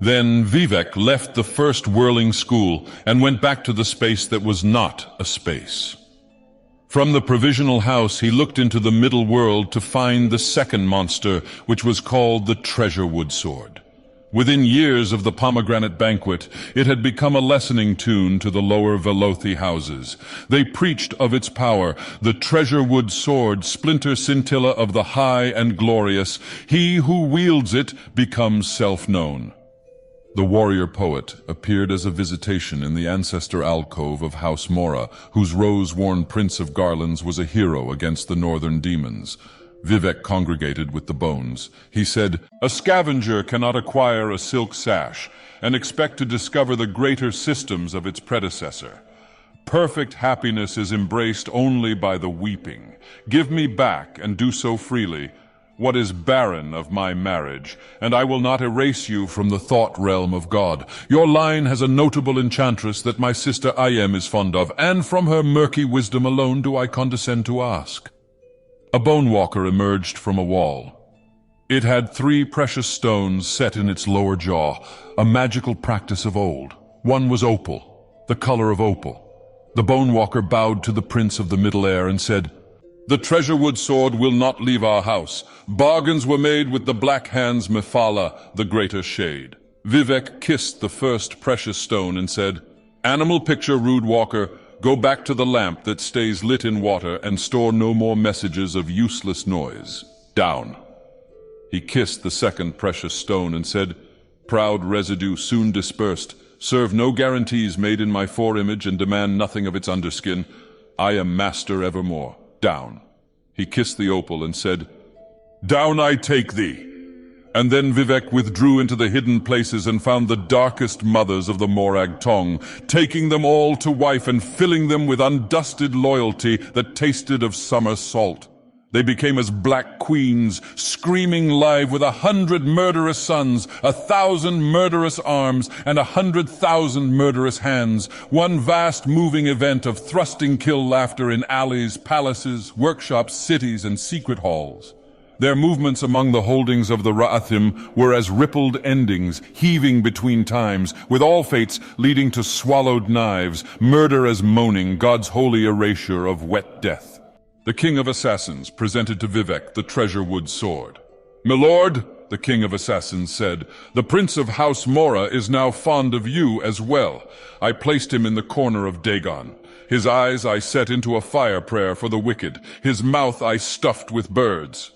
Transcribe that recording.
Then Vivec left the first Whirling School and went back to the space that was not a space. From the Provisional House he looked into the middle world to find the second monster, which was called the Treasure Wood Sword. Within years of the Pomegranate Banquet, it had become a lessoning tune to the lower Velothi houses. They preached of its power, the treasure wood sword, splinter scintilla of the high and glorious. He who wields it becomes self-known. The warrior poet appeared as a visitation in the ancestor alcove of House Mora, whose rose-worn prince of garlands was a hero against the northern demons. Vivec congregated with the bones. He said, "A scavenger cannot acquire a silk sash and expect to discover the greater systems of its predecessor. Perfect happiness is embraced only by the weeping. Give me back, and do so freely, what is barren of my marriage, and I will not erase you from the thought realm of God. Your line has a notable enchantress that my sister Ayem is fond of, and from her murky wisdom alone do I condescend to ask." A bone walker emerged from a wall. It had 3 precious stones set in its lower jaw, a magical practice of old. One was opal, the color of opal. The bone walker bowed to the prince of the middle air and said, "The treasure wood sword will not leave our house. Bargains were made with the black hands Mephala, the greater shade." Vivec kissed the first precious stone and said, "Animal picture, rude walker. Go back to the lamp that stays lit in water and store no more messages of useless noise. Down." He kissed the second precious stone and said, "Proud residue soon dispersed. Serve no guarantees made in my foreimage and demand nothing of its underskin. I am master evermore. Down." He kissed the opal and said, "Down I take thee." And then Vivec withdrew into the hidden places and found the darkest mothers of the Morag tongue, taking them all to wife and filling them with undusted loyalty that tasted of summer salt. They became as black queens, screaming live with 100 murderous sons, 1,000 murderous arms, and 100,000 murderous hands. One vast moving event of thrusting kill laughter in alleys, palaces, workshops, cities, and secret halls. Their movements among the holdings of the Ra'athim were as rippled endings, heaving between times, with all fates leading to swallowed knives, murder as moaning, God's holy erasure of wet death. The king of assassins presented to Vivec the treasure wood sword. "My lord," the king of assassins said, "the prince of House Mora is now fond of you as well. I placed him in the corner of Dagon. His eyes I set into a fire prayer for the wicked. His mouth I stuffed with birds."